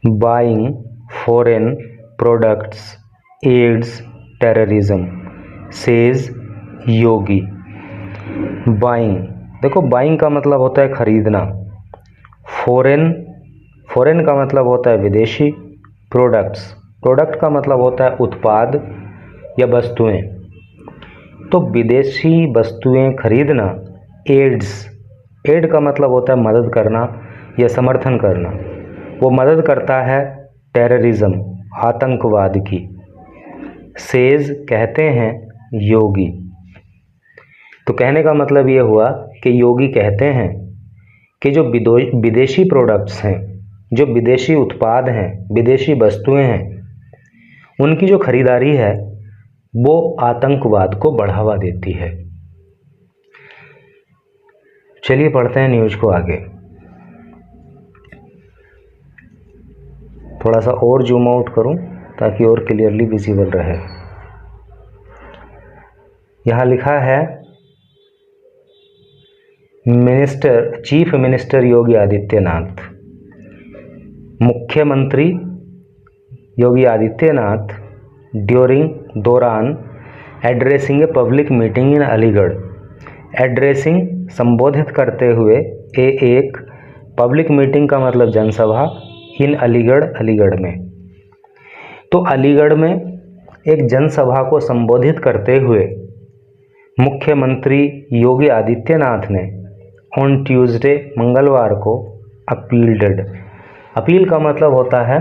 Buying foreign products aids terrorism, says Yogi. Buying, देखो buying का मतलब होता है खरीदना, फॉरेन का मतलब होता है विदेशी, प्रोडक्ट का मतलब होता है उत्पाद या वस्तुएं। तो विदेशी वस्तुएं खरीदना। एड का मतलब होता है मदद करना या समर्थन करना, वो मदद करता है टेररिज्म आतंकवाद की। सेज कहते हैं योगी। तो कहने का मतलब ये हुआ कि योगी कहते हैं कि जो विदेशी प्रोडक्ट्स हैं, जो विदेशी उत्पाद हैं, विदेशी वस्तुएं हैं, उनकी जो खरीदारी है वो आतंकवाद को बढ़ावा देती है। चलिए पढ़ते हैं न्यूज़ को आगे। थोड़ा सा और जूम आउट करूं ताकि और क्लियरली विजिबल रहे। यहाँ लिखा है चीफ मिनिस्टर योगी आदित्यनाथ, मुख्यमंत्री योगी आदित्यनाथ दौरान addressing a public meeting in Aligarh. Addressing संबोधित करते हुए एक पब्लिक मीटिंग का मतलब जनसभा, इन अलीगढ़ में। तो अलीगढ़ में एक जनसभा को संबोधित करते हुए मुख्यमंत्री योगी आदित्यनाथ ने ऑन ट्यूसडे मंगलवार को अपील का मतलब होता है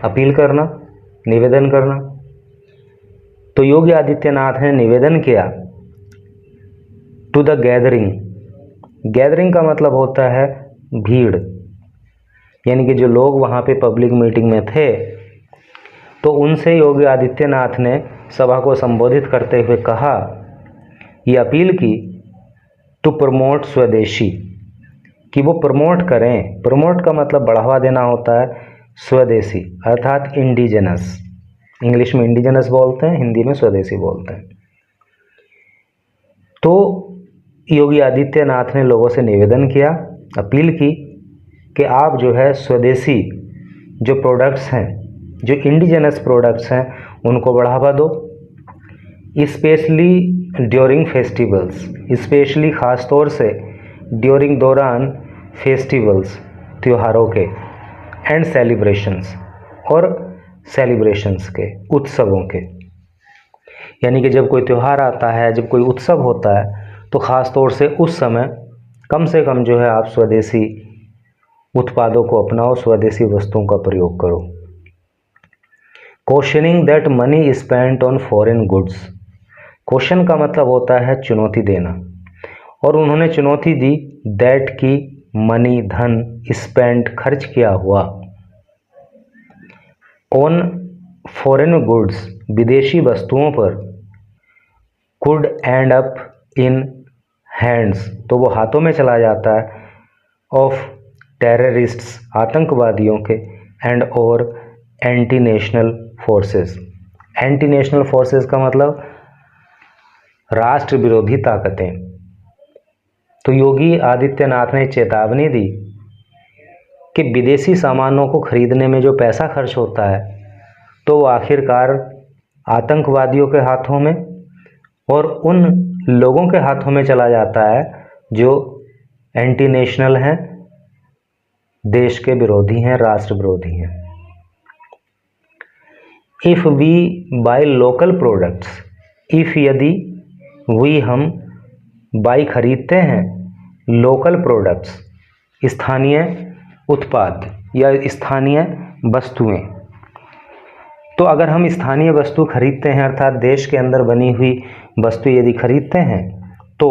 अपील करना, निवेदन करना। तो योगी आदित्यनाथ ने निवेदन किया टू द गैदरिंग का मतलब होता है भीड़, यानी कि जो लोग वहाँ पे पब्लिक मीटिंग में थे, तो उनसे योगी आदित्यनाथ ने सभा को संबोधित करते हुए कहा, ये अपील की टू प्रमोट स्वदेशी, कि वो प्रमोट करें। प्रमोट का मतलब बढ़ावा देना होता है, स्वदेशी अर्थात इंडिजिनस। इंग्लिश में इंडिजिनस बोलते हैं, हिंदी में स्वदेशी बोलते हैं। तो योगी आदित्यनाथ ने लोगों से निवेदन किया, अपील की कि आप जो है स्वदेशी जो प्रोडक्ट्स हैं, जो इंडिजिनस प्रोडक्ट्स हैं, उनको बढ़ावा दो। स्पेशली ड्यूरिंग फेस्टिवल्स, स्पेशली ख़ास तौर से ड्यूरिंग दौरान फेस्टिवल्स त्योहारों के, एंड सेलिब्रेशंस और सेलिब्रेशंस के, उत्सवों के। यानी कि जब कोई त्यौहार आता है, जब कोई उत्सव होता है, तो ख़ास तौर से उस समय कम से कम जो है आप स्वदेशी उत्पादों को अपनाओ, स्वदेशी वस्तुओं का प्रयोग करो। Questioning that money spent on foreign goods. Question का मतलब होता है चुनौती देना, और उन्होंने चुनौती दी दैट की मनी धन, स्पेंट खर्च किया हुआ, ऑन फॉरेन गुड्स विदेशी वस्तुओं पर, could and up in hands तो वो हाथों में चला जाता है, ऑफ टेररिस्ट्स आतंकवादियों के, एंड और anti national forces. Anti national forces का मतलब राष्ट्र विरोधी ताकतें। तो योगी आदित्यनाथ ने चेतावनी दी कि विदेशी सामानों को खरीदने में जो पैसा खर्च होता है, तो वो आखिरकार आतंकवादियों के हाथों में और उन लोगों के हाथों में चला जाता है जो एंटी नेशनल हैं, देश के विरोधी हैं, राष्ट्र विरोधी हैं। If we buy local products, if यदि वी हम बाई खरीदते हैं लोकल प्रोडक्ट्स स्थानीय उत्पाद या स्थानीय वस्तुएं, तो अगर हम स्थानीय वस्तु खरीदते हैं अर्थात देश के अंदर बनी हुई वस्तु यदि खरीदते हैं, तो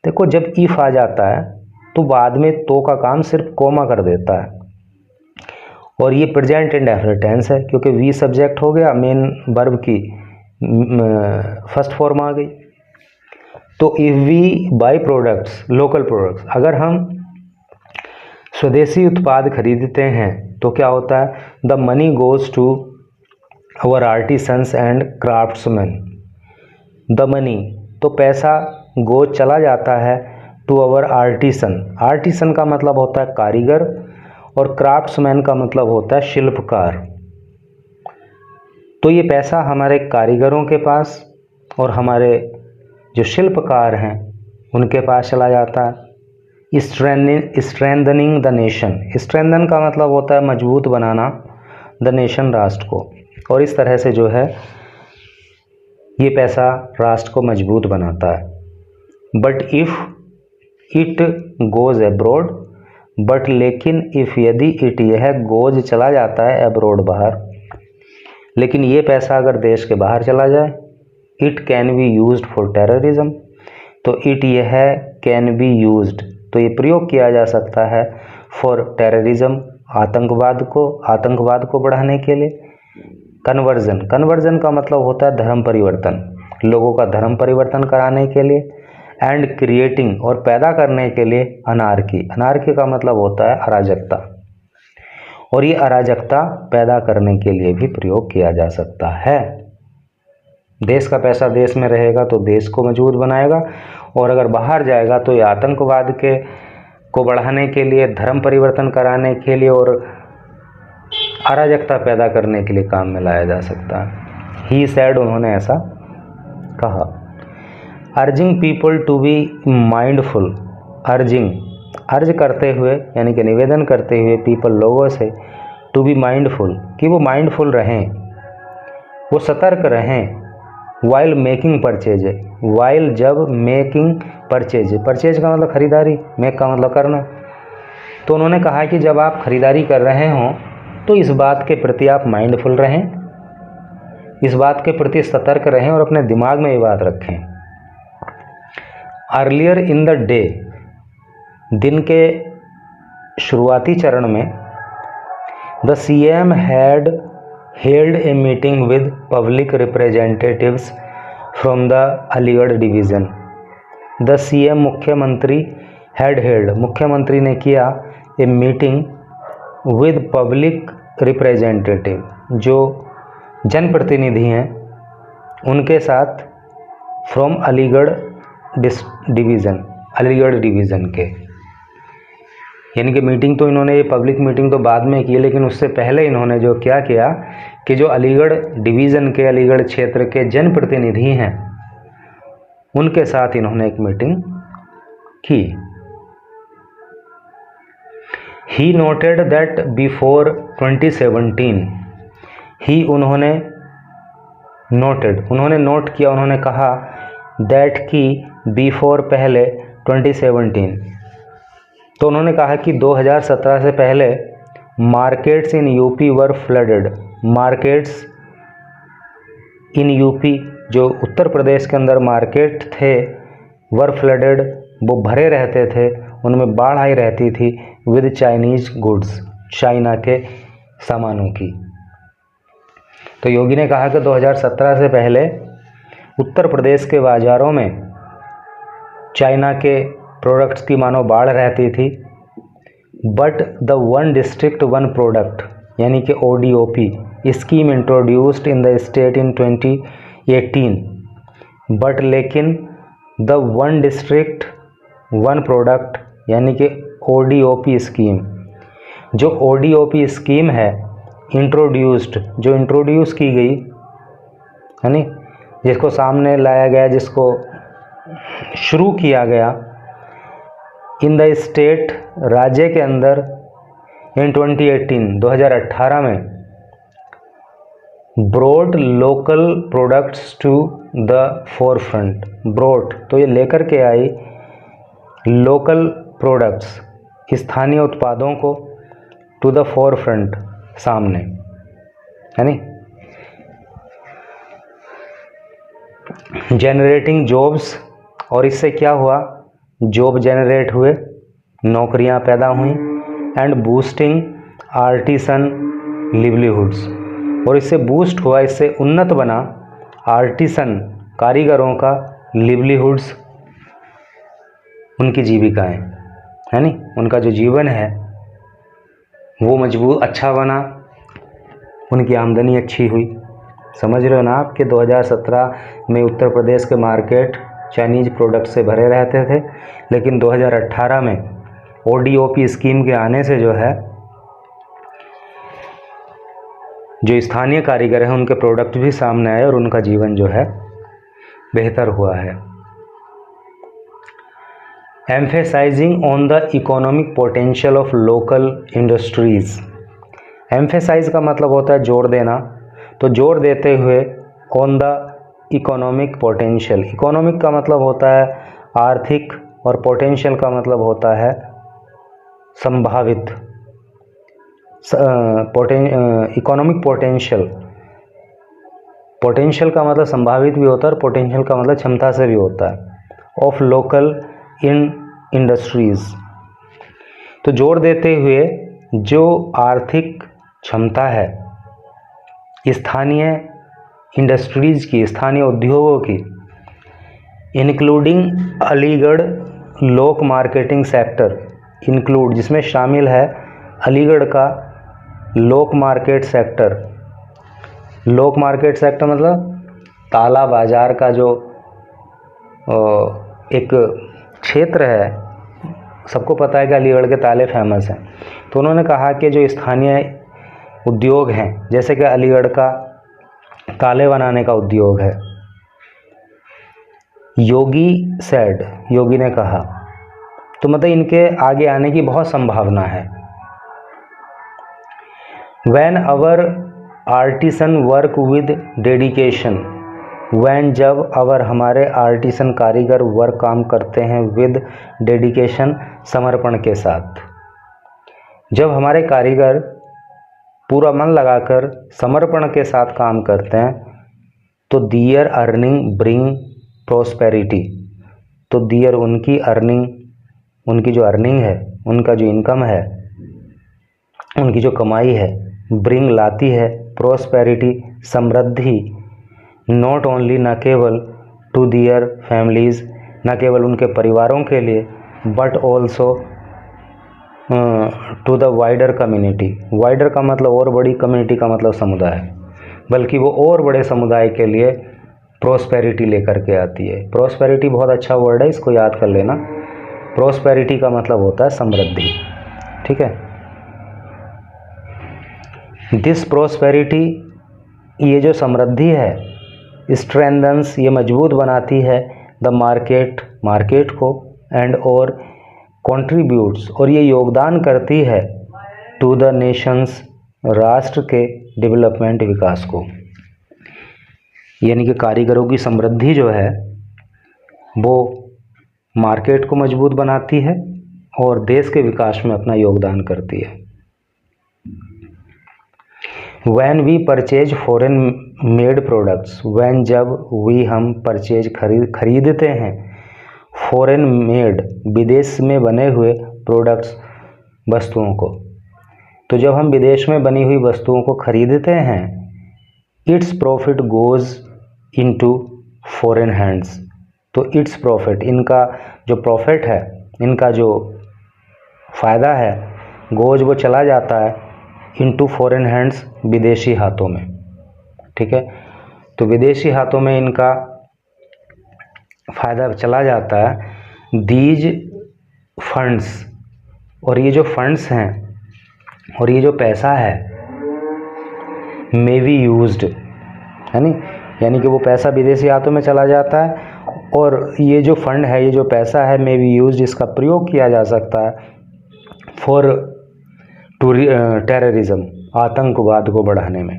देखो जब इफ़ आ जाता है तो बाद में तो का काम सिर्फ कोमा कर देता है, और ये प्रेजेंट इंडेफिनिट टेंस है क्योंकि वी सब्जेक्ट हो गया, मेन वर्ब की फर्स्ट फॉर्म आ गई। तो if we buy products local products, अगर हम स्वदेशी उत्पाद खरीदते हैं तो क्या होता है, the money goes to our artisans and craftsmen. The money तो पैसा गोज चला जाता है टू आवर आर्टिसन। आर्टिसन का मतलब होता है कारीगर, और क्राफ्ट्समैन का मतलब होता है शिल्पकार। तो ये पैसा हमारे कारीगरों के पास और हमारे जो शिल्पकार हैं उनके पास चला जाता है। स्ट्रेंथनिंग द नेशन, स्ट्रेंथन का मतलब होता है मजबूत बनाना, द नेशन राष्ट्र को, और इस तरह से जो है ये पैसा राष्ट्र को मजबूत बनाता है। But if it goes abroad, but लेकिन इफ़ यदि इट यह गोज चला जाता है एब्रॉड बाहर, लेकिन ये पैसा अगर देश के बाहर चला जाए, it can be used for terrorism, तो इट यह कैन बी यूज्ड, तो ये प्रयोग किया जा सकता है फॉर टेररिज्म, आतंकवाद को बढ़ाने के लिए। कन्वर्जन, कन्वर्जन का मतलब होता है धर्म परिवर्तन, लोगों का धर्म परिवर्तन कराने के लिए। एंड क्रिएटिंग, और पैदा करने के लिए अनार्की, अनार्की का मतलब होता है अराजकता, और ये अराजकता पैदा करने के लिए भी प्रयोग किया जा सकता है। देश का पैसा देश में रहेगा तो देश को मजबूत बनाएगा, और अगर बाहर जाएगा तो ये आतंकवाद को बढ़ाने के लिए, धर्म परिवर्तन कराने के लिए और अराजकता पैदा करने के लिए काम में लाया जा सकता है। ही सैड, उन्होंने ऐसा कहा। Urging people to be mindful, urging, urge करते हुए यानी कि निवेदन करते हुए पीपल, लोगों से, टू बी माइंडफुल, कि वो माइंडफुल रहें, वो सतर्क रहें। वाइल मेकिंग परचेज, वाइल जब मेकिंग परचेज, परचेज का मतलब खरीदारी, मेक का मतलब करना, तो उन्होंने कहा कि जब आप खरीदारी कर रहे हों तो इस बात के प्रति आप माइंडफुल रहें, इस बात के प्रति सतर्क रहें और अपने दिमाग में ये बात रखें। अर्लियर इन द डे, दिन के शुरुआती चरण में, the CM had held a meeting with public representatives from the Aligarh division. The CM, मुख्यमंत्री, हैड हेल्ड, मुख्यमंत्री ने किया, a meeting with public representative, जो जनप्रतिनिधि हैं उनके साथ, from Aligarh division, Aligarh division के, यानी कि मीटिंग तो इन्होंने, ये पब्लिक मीटिंग तो बाद में की, लेकिन उससे पहले इन्होंने जो क्या किया कि जो अलीगढ़ डिवीज़न के, अलीगढ़ क्षेत्र के जनप्रतिनिधि हैं उनके साथ इन्होंने एक मीटिंग की। ही नोटेड दैट बिफोर 2017, ही, उन्होंने, नोटेड, उन्होंने नोट किया, उन्होंने कहा, दैट की, बिफोर, पहले, 2017, तो उन्होंने कहा कि 2017 से पहले markets in UP were flooded, markets in UP, जो उत्तर प्रदेश के अंदर मार्केट थे, वर फ्लडेड, वो भरे रहते थे, उनमें बाढ़ आई रहती थी, विद चाइनीज गुड्स, चाइना के सामानों की। तो योगी ने कहा कि 2017 से पहले उत्तर प्रदेश के बाज़ारों में चाइना के प्रोडक्ट्स की मानो बाढ़ रहती थी। But the one district one product, यानी कि ODOP scheme introduced in the state in 2018, but लेकिन the one district one product, यानी कि ODOP स्कीम, जो ODOP स्कीम है, इंट्रोड्यूस्ड, जो इंट्रोड्यूस की गई, यानी जिसको सामने लाया गया, जिसको शुरू किया गया, इन द स्टेट, राज्य के अंदर, इन 2018 में, brought local products to the forefront, brought, तो ये लेकर के आई लोकल प्रोडक्ट्स, स्थानीय उत्पादों को, टू द फोरफ्रंट, सामने, यानी जनरेटिंग जॉब्स, और इससे क्या हुआ, जॉब जनरेट हुए, नौकरियां पैदा हुई, एंड बूस्टिंग आर्टिसन लिवलीहुड्स, और इससे बूस्ट हुआ, इससे उन्नत बना आर्टिसन, कारीगरों का, लिवलीहुड्स, उनकी जीविकाएं, है नी, उनका जो जीवन है वो मजबूत, अच्छा बना, उनकी आमदनी अच्छी हुई। समझ रहे हो ना आप कि 2017 में उत्तर प्रदेश के मार्केट चाइनीज प्रोडक्ट से भरे रहते थे, लेकिन 2018 में ODOP स्कीम के आने से जो है जो स्थानीय कारीगर हैं उनके प्रोडक्ट भी सामने आए और उनका जीवन जो है बेहतर हुआ है। Emphasising on the economic potential of local industries. Emphasise का मतलब होता है जोर देना, तो जोर देते हुए on the economic potential. Economic का मतलब होता है आर्थिक और पोटेंशियल का मतलब होता है संभावित। इकोनॉमिक पोटेंशियल, पोटेंशियल का मतलब संभावित भी होता है और पोटेंशियल का मतलब क्षमता से भी होता है। ऑफ लोकल इन इंडस्ट्रीज़, तो जोर देते हुए जो आर्थिक क्षमता है स्थानीय इंडस्ट्रीज़ की, स्थानीय उद्योगों की, इंक्लूडिंग अलीगढ़ लोक मार्केटिंग सेक्टर, इंक्लूड जिसमें शामिल है अलीगढ़ का लोक मार्केट सेक्टर। लोक मार्केट सेक्टर मतलब ताला बाज़ार का जो एक क्षेत्र है। सबको पता है कि अलीगढ़ के ताले फेमस हैं, तो उन्होंने कहा कि जो स्थानीय उद्योग हैं, जैसे कि अलीगढ़ का ताले बनाने का उद्योग है। योगी सेड, योगी ने कहा, तो मतलब इनके आगे आने की बहुत संभावना है। When our artisan work with dedication, when जब अवर हमारे आर्टिसन कारीगर वर्क काम करते हैं विद डेडिकेशन समर्पण के साथ, जब हमारे कारीगर पूरा मन लगाकर समर्पण के साथ काम करते हैं तो दियर अर्निंग ब्रिंग प्रोस्पेरिटी, तो दियर उनकी अर्निंग, उनकी जो अर्निंग है, उनका जो इनकम है, उनकी जो कमाई है, ब्रिंग लाती है प्रोस्पेरिटी समृद्धि, नॉट ओनली न केवल टू दियर फैमिलीज़, न केवल उनके परिवारों के लिए, but also to the wider community. Wider का मतलब और बड़ी, कम्युनिटी का मतलब समुदाय, बल्कि वो और बड़े समुदाय के लिए प्रोस्पेरिटी लेकर के आती है। प्रोस्पेरिटी बहुत अच्छा वर्ड है, इसको याद कर लेना। प्रोस्पेरिटी का मतलब होता है समृद्धि, ठीक है। दिस प्रोस्पेरिटी, ये जो समृद्धि है, स्ट्रेंथन्स, ये मजबूत बनाती है द मार्केट, मार्केट को, एंड और कंट्रीब्यूट्स, और ये योगदान करती है टू द नेशंस, राष्ट्र के डेवलपमेंट, विकास को। यानी कि कारीगरों की समृद्धि जो है वो मार्केट को मजबूत बनाती है और देश के विकास में अपना योगदान करती है। When we purchase foreign made products, when जब we हम परचेज खरीदते हैं फॉरेन मेड, विदेश में बने हुए प्रोडक्ट्स, वस्तुओं को, तो जब हम विदेश में बनी हुई वस्तुओं को खरीदते हैं its profit goes into foreign hands, तो इट्स प्रॉफिट, इनका जो प्रॉफिट है, इनका जो फ़ायदा है, गोज़ वो चला जाता है इनटू फॉरेन हैंड्स, विदेशी हाथों में, ठीक है। तो विदेशी हाथों में इनका फ़ायदा चला जाता है। दीज फंड्स, और ये जो फंड्स हैं और ये जो पैसा है, मे बी यूज्ड, यानी कि वो पैसा विदेशी हाथों में चला जाता है और ये जो फंड है, ये जो पैसा है, मे बी यूज्ड, इसका प्रयोग किया जा सकता है फॉर टेररिज्म, आतंकवाद को बढ़ाने में,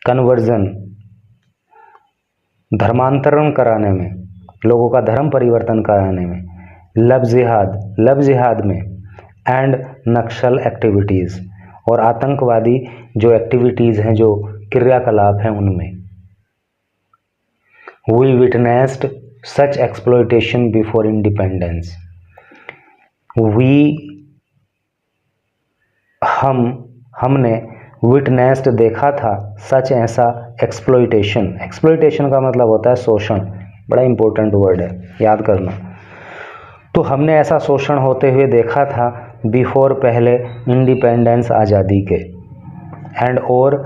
कन्वर्जन, धर्मांतरण कराने में, लोगों का धर्म परिवर्तन कराने में, लव जिहाद में, एंड नक्सल एक्टिविटीज़, और आतंकवादी जो एक्टिविटीज़ हैं, जो क्रियाकलाप हैं, उनमें। We witnessed such exploitation before independence, हमने विटनेस्ड देखा था, सच ऐसा, एक्सप्लॉयटेशन का मतलब होता है शोषण, बड़ा इंपॉर्टेंट वर्ड है, याद करना। तो हमने ऐसा शोषण होते हुए देखा था बिफोर, पहले, इंडिपेंडेंस, आज़ादी के, एंड और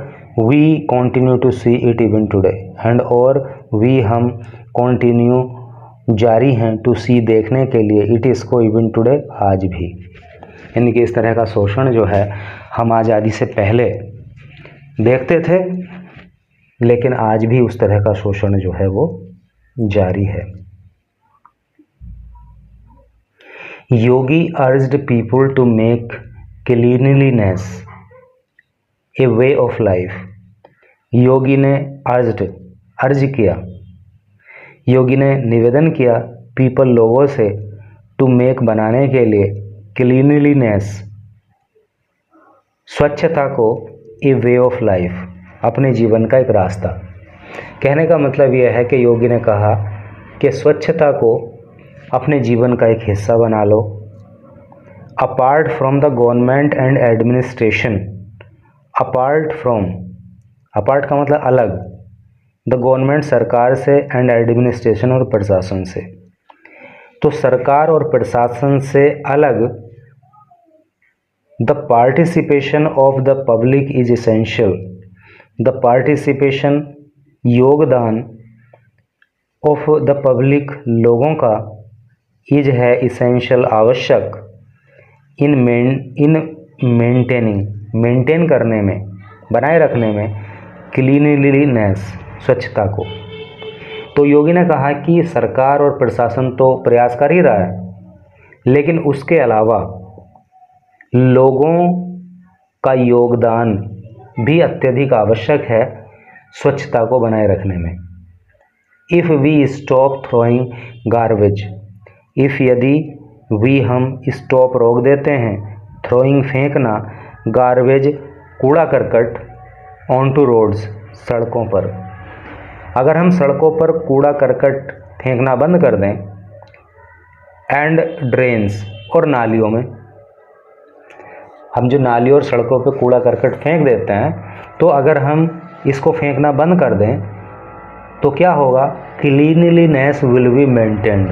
we continue to see it even today, and और वी हम कंटिन्यू, जारी हैं, टू सी, देखने के लिए, इट इसको, इवन टुडे, आज भी। यानी कि इस तरह का शोषण जो है हम आज़ादी से पहले देखते थे, लेकिन आज भी उस तरह का शोषण जो है वो जारी है। Yogi urged people to make cleanliness a way of life. Yogi ने अर्ज किया, योगी ने निवेदन किया पीपल लोगों से, टू मेक बनाने के लिए, क्लीनलीनेस स्वच्छता को, ए वे ऑफ लाइफ अपने जीवन का एक रास्ता। कहने का मतलब यह है कि योगी ने कहा कि स्वच्छता को अपने जीवन का एक हिस्सा बना लो। Apart from the government and administration, apart का मतलब अलग, द गवर्नमेंट सरकार से, एंड एडमिनिस्ट्रेशन और प्रशासन से। तो सरकार और प्रशासन से अलग the participation of the public is essential. The participation योगदान ऑफ द पब्लिक लोगों का, इज है इसेंशियल आवश्यक, इन मेंटेन करने में, बनाए रखने में, क्लीनलीनेस स्वच्छता को। तो योगी ने कहा कि सरकार और प्रशासन तो प्रयास कर ही रहा है, लेकिन उसके अलावा लोगों का योगदान भी अत्यधिक आवश्यक है स्वच्छता को बनाए रखने में। If we stop throwing garbage, if यदि वी हम स्टॉप रोक देते हैं, थ्रोइंग फेंकना, गार्बेज कूड़ा करकट, ऑन टू रोड्स सड़कों पर, अगर हम सड़कों पर कूड़ा करकट फेंकना बंद कर दें, एंड ड्रेन्स और नालियों में, हम जो नालियों और सड़कों पर कूड़ा करकट फेंक देते हैं, तो अगर हम इसको फेंकना बंद कर दें तो क्या होगा, क्लीनलीनेस विल बी मेंटेन्ड।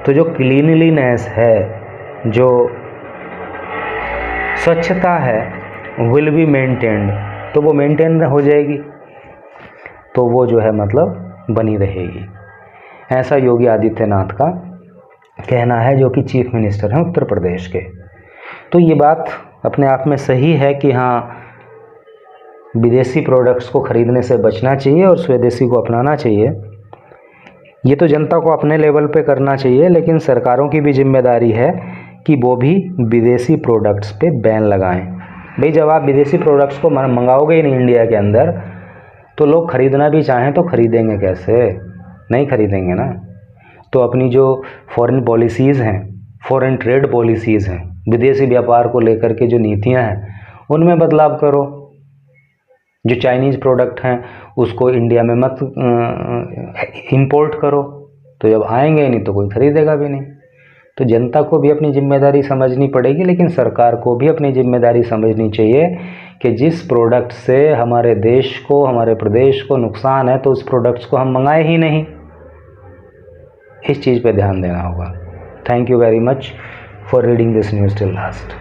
तो जो क्लीनलीनेस है, जो स्वच्छता है, विल बी मेंटेन्ड, तो वो मेंटेन हो जाएगी, तो वो जो है मतलब बनी रहेगी। ऐसा योगी आदित्यनाथ का कहना है, जो कि चीफ मिनिस्टर हैं उत्तर प्रदेश के। तो ये बात अपने आप में सही है कि हाँ, विदेशी प्रोडक्ट्स को ख़रीदने से बचना चाहिए और स्वदेशी को अपनाना चाहिए। ये तो जनता को अपने लेवल पे करना चाहिए, लेकिन सरकारों की भी जिम्मेदारी है कि वो भी विदेशी प्रोडक्ट्स पे बैन लगाएं। भाई, जब आप विदेशी प्रोडक्ट्स को मंगाओगे ही नहीं इंडिया के अंदर, तो लोग ख़रीदना भी चाहें तो ख़रीदेंगे कैसे? नहीं ख़रीदेंगे ना। तो अपनी जो फॉरेन पॉलिसीज़ हैं, फॉरेन ट्रेड पॉलिसीज़ हैं, विदेशी व्यापार को लेकर के जो नीतियां हैं, उनमें बदलाव करो। जो चाइनीज़ प्रोडक्ट हैं उसको इंडिया में मत इंपोर्ट करो, तो जब आएंगे नहीं तो कोई ख़रीदेगा भी नहीं। तो जनता को भी अपनी जिम्मेदारी समझनी पड़ेगी, लेकिन सरकार को भी अपनी जिम्मेदारी समझनी चाहिए कि जिस प्रोडक्ट से हमारे देश को, हमारे प्रदेश को नुकसान है, तो उस प्रोडक्ट्स को हम मंगाए ही नहीं। इस चीज़ पे ध्यान देना होगा। Thank you very much for reading this news till last.